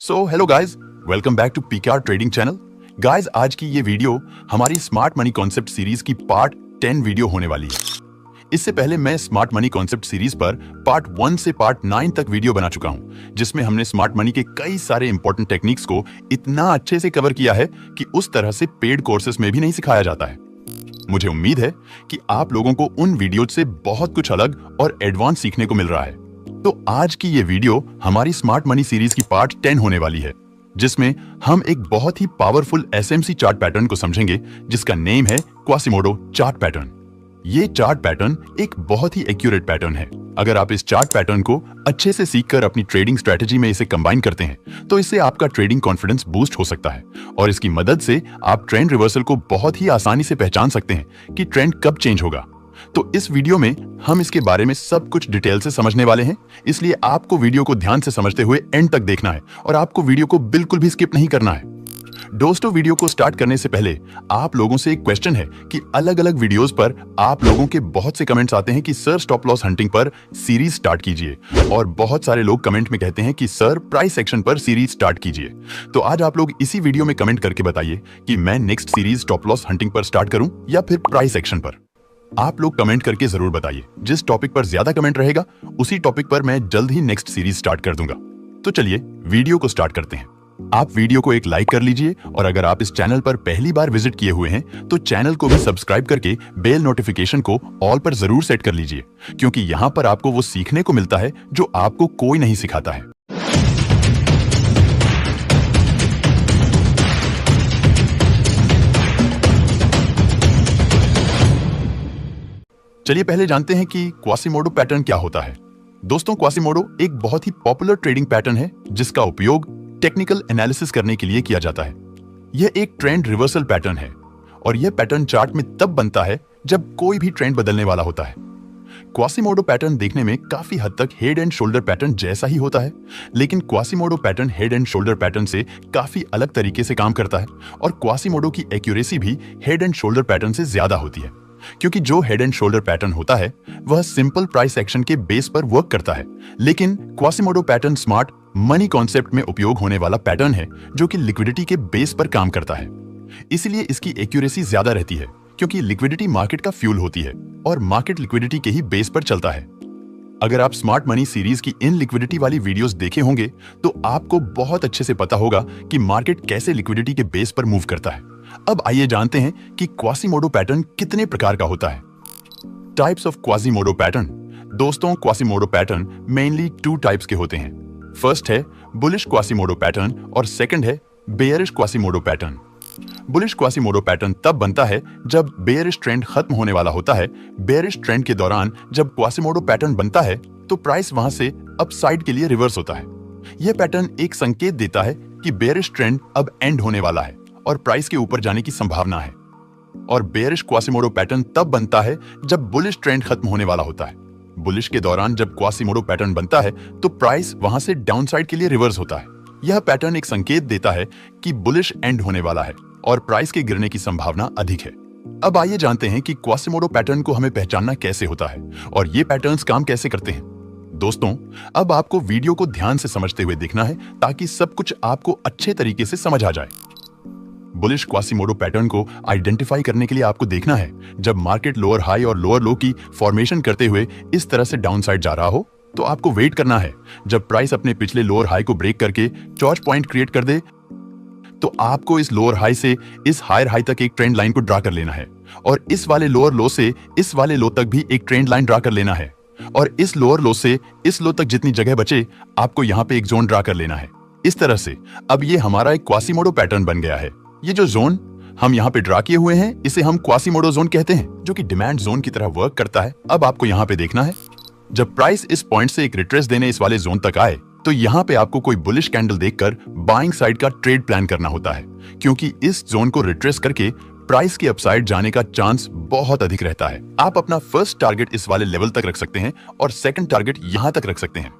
Hello guys, welcome back to PKR trading channel. Guys, आज की ये वीडियो हमारी स्मार्ट मनी कॉन्सेप्ट सीरीज की पार्ट 10 वीडियो होने वाली है। इससे पहले मैं स्मार्ट मनी कॉन्सेप्ट सीरीज पर पार्ट 1 से पार्ट 9 तक वीडियो बना चुका हूं, जिसमें हमने स्मार्ट मनी के कई सारे इंपॉर्टेंट टेक्निक्स को इतना अच्छे से कवर किया है कि उस तरह से पेड कोर्सेस में भी नहीं सिखाया जाता है। मुझे उम्मीद है कि आप लोगों को उन वीडियो से बहुत कुछ अलग और एडवांस सीखने को मिल रहा है। तो आज की ये वीडियो हमारी स्मार्ट मनी सीरीज की पार्ट 10 होने वाली है, जिसमें हम एक बहुत ही पावरफुल एसएमसी चार्ट पैटर्न को समझेंगे, जिसका नेम है क्वासिमोडो चार्ट पैटर्न। ये चार्ट पैटर्न एक बहुत ही एक्यूरेट पैटर्न है। अगर आप इस चार्ट पैटर्न को अच्छे से सीखकर अपनी ट्रेडिंग स्ट्रेटेजी में इसे कंबाइन करते हैं, तो इससे आपका ट्रेडिंग कॉन्फिडेंस बूस्ट हो सकता है और इसकी मदद से आप ट्रेंड रिवर्सल को बहुत ही आसानी से पहचान सकते हैं कि ट्रेंड कब चेंज होगा। तो इस वीडियो में हम इसके बारे में सब कुछ डिटेल से समझने वाले हैं, इसलिए आपको वीडियो को ध्यान से समझते हुए एंड तक देखना है और आपको वीडियो को बिल्कुल भी स्किप नहीं करना है। दोस्तों, वीडियो को स्टार्ट करने से पहले आप लोगों से एक क्वेश्चन है कि अलग अलग वीडियोस पर आप लोगों के बहुत से कमेंट्स आते हैं कि सर स्टॉप लॉस हंटिंग पर सीरीज स्टार्ट कीजिए, और बहुत सारे लोग कमेंट में कहते हैं कि सर प्राइस एक्शन पर सीरीज स्टार्ट कीजिए। तो आज आप लोग इसी वीडियो में कमेंट करके बताइए कि मैं next series stop loss hunting पर स्टार्ट करूं या फिर प्राइस एक्शन पर। आप लोग कमेंट करके जरूर बताइए। जिस टॉपिक पर ज्यादा कमेंट रहेगा उसी टॉपिक पर मैं जल्द ही नेक्स्ट सीरीज स्टार्ट कर दूंगा। तो चलिए वीडियो को स्टार्ट करते हैं। आप वीडियो को एक लाइक कर लीजिए, और अगर आप इस चैनल पर पहली बार विजिट किए हुए हैं तो चैनल को भी सब्सक्राइब करके बेल नोटिफिकेशन को ऑल पर जरूर सेट कर लीजिए, क्योंकि यहां पर आपको वो सीखने को मिलता है जो आपको कोई नहीं सिखाता है। चलिए पहले जानते हैं कि क्वासिमोडो पैटर्न क्या होता है। दोस्तों, क्वासिमोडो एक बहुत ही पॉपुलर ट्रेडिंग पैटर्न है जिसका उपयोग टेक्निकल एनालिसिस करने के लिए किया जाता है। यह एक ट्रेंड रिवर्सल पैटर्न है और यह पैटर्न चार्ट में तब बनता है जब कोई भी ट्रेंड बदलने वाला होता है। क्वासिमोडो पैटर्न देखने में काफी हद तक हेड एंड शोल्डर पैटर्न जैसा ही होता है, लेकिन Quasimodo pattern head and shoulder pattern से काफी अलग तरीके से काम करता है और क्वासिमोडो की एक्यूरेसी भी हेड एंड शोल्डर पैटर्न से ज्यादा होती है, क्योंकि जो हेड एंड शोल्डर पैटर्न होता है वह सिंपल प्राइस एक्शन के बेस पर वर्क करता है, लेकिन Quasimodo pattern smart money concept में उपयोग होने वाला पैटर्न है जो कि लिक्विडिटी के बेस पर काम करता है। इसलिए इसकी एक्यूरेसी ज्यादा रहती है, क्योंकि लिक्विडिटी मार्केट का फ्यूल होती है और मार्केट लिक्विडिटी के ही बेस पर चलता है। अगर आप स्मार्ट मनी सीरीज की इन लिक्विडिटी वाली वीडियोस देखे होंगे तो आपको बहुत अच्छे से पता होगा कि मार्केट कैसे लिक्विडिटी के बेस पर मूव करता है। अब आइए जानते हैं कि क्वासिमोडो पैटर्न कितने प्रकार का होता है। Types of Quasimodo pattern. दोस्तों, क्वासिमोडो पैटर्न मेनली 2 टाइप्स के होते हैं। फर्स्ट है बुलिश क्वासिमोडो पैटर्न और सेकंड है bearish Quasimodo pattern. Bullish Quasimodo pattern तब बनता है जब बेयरिश ट्रेंड खत्म होने वाला होता है। बेयरिश ट्रेंड के दौरान जब क्वासिमोडो पैटर्न बनता है तो प्राइस वहां से अपसाइड के लिए रिवर्स होता है। यह पैटर्न एक संकेत देता है कि बेयरिश ट्रेंड अब एंड होने वाला है और प्राइस के ऊपर जाने की संभावना है। और बेयरिश क्वासिमोडो पैटर्न तब बनता है जब बुलिश ट्रेंड खत्म होने वाला होता है। बुलिश के दौरान जब क्वासिमोडो पैटर्न बनता है तो प्राइस वहां से डाउनसाइड के लिए रिवर्स होता है। यह पैटर्न एक संकेत देता है कि बुलिश एंड होने वाला है और प्राइस के गिरने की संभावना अधिक है। अब आइए जानते हैं कि क्वासिमोडो पैटर्न को हमें पहचानना कैसे होता है और ये पैटर्न्स काम कैसे करते हैं। दोस्तों, अब आपको वीडियो को ध्यान से समझते हुए देखना है ताकि सब कुछ आपको अच्छे तरीके से समझ आ जाए। बुलिश क्वासिमोडो पैटर्न को आइडेंटिफाई करने के लिए आपको देखना है जब मार्केट लोअर हाई और लोअर लो की फॉर्मेशन करते हुए इस तरह से डाउन साइड जा रहा हो, तो आपको वेट करना है जब प्राइस अपने पिछले लोअर हाई को ब्रेक करके चॉर्च पॉइंट क्रिएट कर दे, तो आपको इस लोअर हाई से इस हायर हाई तक एक ट्रेंड लाइन को ड्रा कर लेना है और इस वाले लोअर लो से इस वाले लो तक भी एक ट्रेंड लाइन ड्रा कर लेना है और इस लोअर लो से इस लो तक जितनी जगह बचे आपको यहाँ पे एक जोन ड्रा कर लेना है। इस तरह से अब ये हमारा एक क्वासिमोडो पैटर्न बन गया है। ये जो जोन हम यहाँ पे ड्रा किए हुए हैं इसे हम क्वासिमोडो जोन कहते हैं, जो कि डिमांड जोन की तरह वर्क करता है। अब आपको यहाँ पे देखना है जब प्राइस इस पॉइंट से एक रिट्रेस देने इस वाले जोन तक आए तो यहाँ पे आपको कोई बुलिश कैंडल देखकर बाइंग साइड का ट्रेड प्लान करना होता है, क्योंकि इस जोन को रिट्रेस करके प्राइस के अपसाइड जाने का चांस बहुत अधिक रहता है। आप अपना फर्स्ट टारगेट इस वाले लेवल तक रख सकते हैं और सेकंड टारगेट यहाँ तक रख सकते हैं।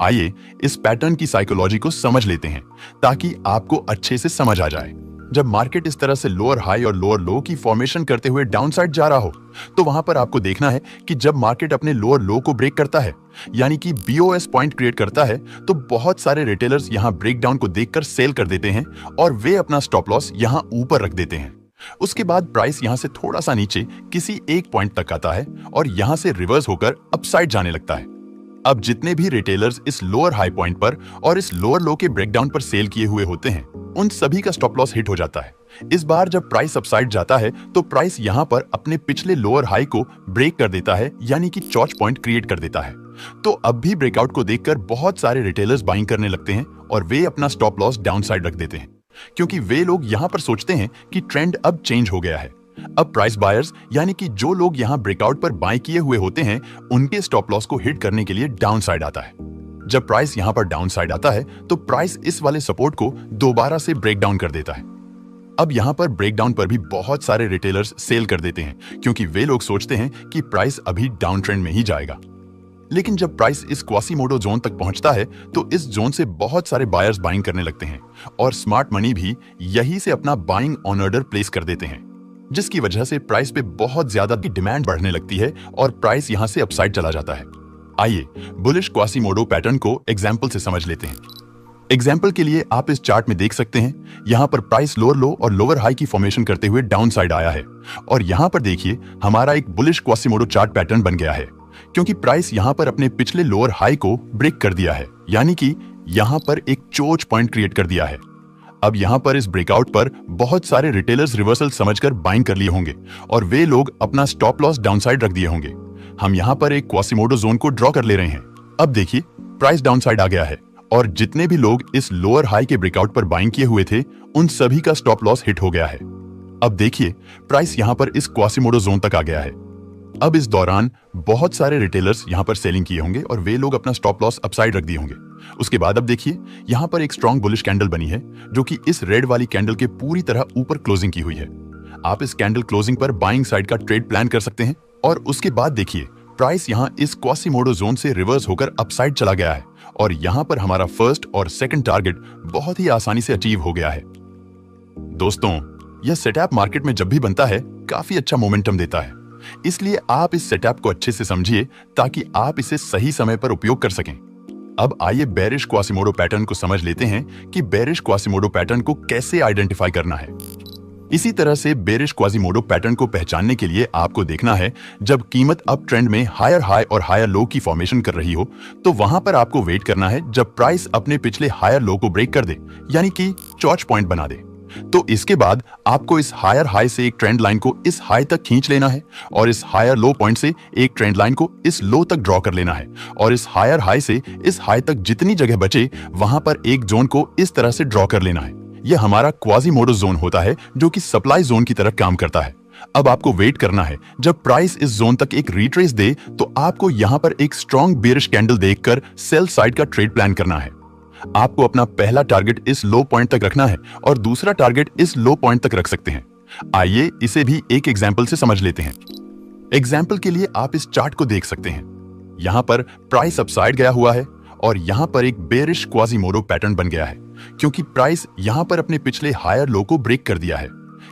आइए इस पैटर्न की साइकोलॉजी को समझ लेते हैं ताकि आपको अच्छे से समझ आ जाए। जब मार्केट इस तरह से लोअर हाई और लोअर लो की फॉर्मेशन करते हुए डाउनसाइड जा रहा हो, तो वहां पर आपको देखना है कि जब मार्केट अपने लोअर लो को ब्रेक करता है, यानी कि बीओएस पॉइंट क्रिएट करता है, तो बहुत सारे रिटेलर्स यहां ब्रेकडाउन को देखकर सेल कर देते हैं और वे अपना स्टॉप लॉस यहां ऊपर रख देते हैं। उसके बाद प्राइस यहां से थोड़ा सा नीचे किसी एक पॉइंट तक आता है और यहां से रिवर्स होकर अपसाइड जाने लगता है। अब जितने भी रिटेलर्स इस लोअर हाई पॉइंट पर और इस लोअर लो के ब्रेकडाउन पर सेल किए हुए होते हैं, उन सभी का स्टॉप लॉस हिट हो जाता है। इस बार जब प्राइस अपसाइड जाता है तो प्राइस यहां पर अपने पिछले लोअर हाई को ब्रेक कर देता है, यानी कि चॉच पॉइंट क्रिएट कर देता है। तो अब भी ब्रेकआउट को देखकर बहुत सारे रिटेलर्स बाइंग करने लगते हैं और वे अपना स्टॉप लॉस डाउन साइड रख देते हैं, क्योंकि वे लोग यहां पर सोचते हैं कि ट्रेंड अब चेंज हो गया है। अब प्राइस बायर्स, यानी कि जो लोग यहां ब्रेकआउट पर बाय किए हुए होते हैं, उनके स्टॉप लॉस को हिट करने के लिए डाउन साइड आता है। जब प्राइस यहां पर डाउन साइड आता है तो प्राइस इस वाले सपोर्ट को दोबारा से ब्रेक डाउन कर देता है। अब यहां पर ब्रेकडाउन पर भी बहुत सारे रिटेलर्स सेल कर देते हैं, क्योंकि वे लोग सोचते हैं कि प्राइस अभी डाउन ट्रेंड में ही जाएगा। लेकिन जब प्राइस इस क्वासीमोडो जोन तक पहुंचता है तो इस जोन से बहुत सारे बायर्स बाइंग करने लगते हैं और स्मार्ट मनी भी यही से अपना बाइंग ऑन ऑर्डर प्लेस कर देते हैं, जिसकी वजह से प्राइस पे बहुत ज्यादा डिमांड बढ़ने लगती है और प्राइस यहां से अपसाइड चला जाता है। आइए बुलिश क्वासीमोडो पैटर्न को एग्जाम्पल से समझ लेते हैं। एग्जाम्पल के लिए आप इस चार्ट में देख सकते हैं, यहां पर प्राइस लोअर लो और लोअर हाई की फॉर्मेशन करते हुए डाउन साइड आया है और यहां पर देखिए हमारा एक बुलिश क्वासीमोडो चार्ट पैटर्न बन गया है, क्योंकि प्राइस यहां पर अपने पिछले लोअर हाई को ब्रेक कर दिया है, यानी कि यहां पर एक चोच पॉइंट क्रिएट कर दिया है। अब यहां पर इस ब्रेकआउट पर बहुत सारे रिटेलर्स रिवर्सल समझकर बाइंग कर लिए होंगे और वे लोग अपना स्टॉप लॉस डाउनसाइड रख दिए होंगे। हम यहां पर एक क्वासीमोडो जोन को ड्रॉ कर ले रहे हैं। अब देखिए प्राइस डाउनसाइड आ गया है और जितने भी लोग इस लोअर हाई के ब्रेकआउट पर बाइंग किए हुए थे, उन सभी का स्टॉप लॉस हिट हो गया है। अब देखिए प्राइस यहां पर इस क्वासीमोडो जोन तक आ गया है। अब इस दौरान बहुत सारे रिटेलर्स यहां पर सेलिंग किए होंगे और वे लोग अपना स्टॉप लॉस अपसाइड रख दिए होंगे। उसके बाद अब देखिए यहां पर एक स्ट्रॉन्ग बुलिश कैंडल बनी है, जो कि इस रेड वाली कैंडल के पूरी तरह ऊपर क्लोजिंग की हुई है। आप इस कैंडल क्लोजिंग पर बाइंग साइड का ट्रेड प्लान कर सकते हैं और उसके बाद देखिए प्राइस यहां इस क्वासीमोडो जोन से रिवर्स होकर अपसाइड चला गया है और यहां पर हमारा फर्स्ट और सेकंड टारगेट बहुत ही आसानी से अचीव हो गया है। दोस्तों, यह सेटअप मार्केट में जब भी बनता है काफी अच्छा मोमेंटम देता है, इसलिए आप इस सेटअप को अच्छे से समझिए ताकि आप इसे सही समय पर उपयोग कर सकें। अब आइए बेरिश क्वासीमोडो पैटर्न को समझ लेते हैं कि बेरिश क्वासीमोडो पैटर्न को कैसे आइडेंटिफाई करना है। इसी तरह से बेरिश क्वासीमोडो पैटर्न को पहचानने के लिए आपको देखना है, जब कीमत अप ट्रेंड में हायर हाई और हायर लो की फॉर्मेशन कर रही हो, तो वहां पर आपको वेट करना है जब प्राइस अपने पिछले हायर लो को ब्रेक कर दे, यानी कि चॉच पॉइंट बना दे। तो इसके बाद आपको इस हायर हाई से एक ट्रेंड लाइन को इस हाई तक खींच लेना है और इस हायर लो पॉइंट से एक ट्रेंड लाइन को इस लो तक ड्रॉ कर लेना है और इस हायर हाई से इस हाई तक जितनी जगह बचे वहां पर एक जोन को इस तरह से ड्रॉ कर लेना है। यह हमारा क्वासीमोडो जोन होता है, जो कि सप्लाई जोन की तरह काम करता है। अब आपको वेट करना है, जब प्राइस इस जोन तक एक रिट्रेस दे तो आपको यहां पर एक स्ट्रॉन्ग बेरिश कैंडल देखकर सेल साइड का ट्रेड प्लान करना है। आपको अपना पहला टारगेट इस लो पॉइंट तक रखना है और दूसरा टारगेट इस लो पॉइंट तक रख सकते हैं। आइए इसे भी एक एग्जाम्पल से समझ लेते हैं। एग्जाम्पल के लिए आप इस चार्ट को देख सकते हैं। यहां पर प्राइस अपसाइड गया हुआ है और यहां पर एक बेरिश क्वासीमोडो पैटर्न बन गया है, क्योंकि प्राइस यहां पर अपने पिछले हायर लो को ब्रेक कर दिया है,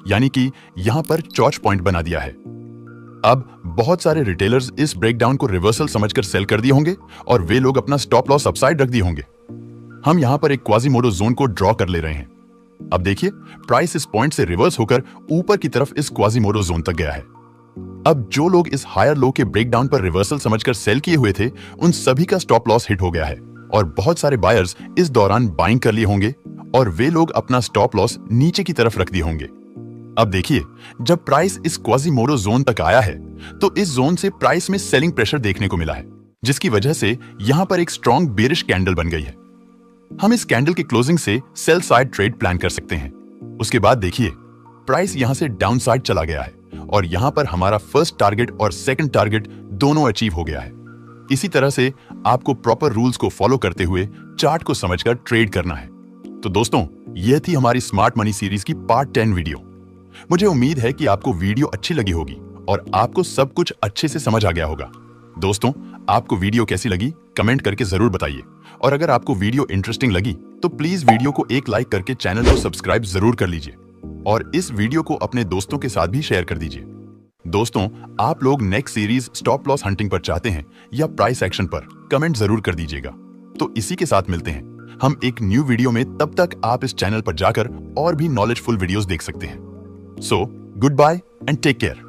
यानी कि यहां पर चॉच पॉइंट बना दिया है। अब बहुत सारे रिटेलर्स इस ब्रेकडाउन को रिवर्सल समझकर सेल कर दिए होंगे और वे लोग अपना स्टॉप लॉस अपसाइड रख दिए होंगे। हम यहां पर एक क्वासीमोडो जोन को ड्रॉ कर ले रहे हैं। अब देखिए प्राइस इस पॉइंट से रिवर्स होकर ऊपर की तरफ इस क्वासीमोडो जोन तक गया है। अब जो लोग इस हायर लो के ब्रेकडाउन पर रिवर्सल समझकर सेल किए हुए थे, उन सभी का स्टॉप लॉस हिट हो गया है और बहुत सारे बायर्स इस दौरान बाइंग कर लिए होंगे और वे लोग अपना स्टॉप लॉस नीचे की तरफ रख दिए होंगे। अब देखिए जब प्राइस इस क्वासीमोडो जोन तक आया है तो इस जोन से प्राइस में सेलिंग प्रेशर देखने को मिला है, जिसकी वजह से यहां पर एक स्ट्रॉन्ग बेरिश कैंडल बन गई है। हम इस कैंडल की क्लोजिंग से सेल साइड ट्रेड प्लान कर सकते हैं। उसके बाद देखिए प्राइस यहां से डाउन साइड चला गया है और यहां पर हमारा फर्स्ट टारगेट और सेकंड टारगेट दोनों अचीव हो गया है। इसी तरह से आपको प्रॉपर रूल्स को फॉलो करते हुए चार्ट को समझकर ट्रेड करना है। तो दोस्तों, यह थी हमारी स्मार्ट मनी सीरीज की पार्ट 10 वीडियो। मुझे उम्मीद है कि आपको वीडियो अच्छी लगी होगी और आपको सब कुछ अच्छे से समझ आ गया होगा। दोस्तों, आपको वीडियो कैसी लगी कमेंट करके जरूर बताइए और अगर आपको वीडियो इंटरेस्टिंग लगी तो प्लीज वीडियो को एक लाइक करके चैनल को सब्सक्राइब जरूर कर लीजिए। और इस वीडियो को अपने दोस्तों के साथ भी शेयर कर दीजिए। दोस्तों, आप लोग next series stop loss hunting पर चाहते हैं या प्राइस एक्शन पर, कमेंट जरूर कर दीजिएगा। तो इसी के साथ मिलते हैं हम एक न्यू वीडियो में। तब तक आप इस चैनल पर जाकर और भी नॉलेजफुल वीडियोस देख सकते हैं। So goodbye and take care.